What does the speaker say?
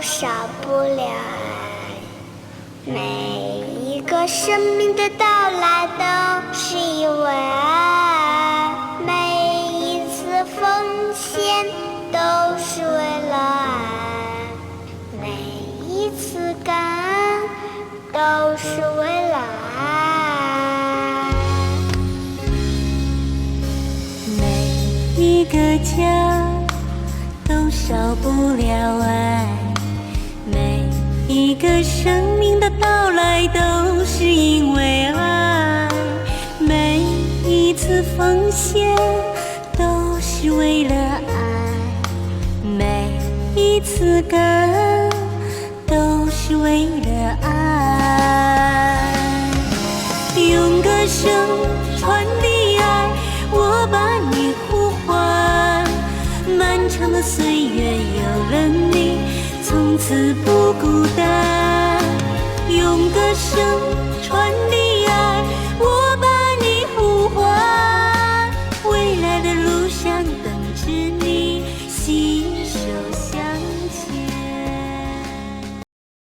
少不了爱。每一个生命的到来都是因为爱，每一次奉献都是为了爱，每一次感恩都是为了爱。每一个家都少不了爱，每一个生命的到来都是因为爱，每一次奉献都是为了爱，每一次感恩都是为了爱。用歌声传递爱，我把你呼唤，漫长的岁月有了你，从此不孤单。用歌声传递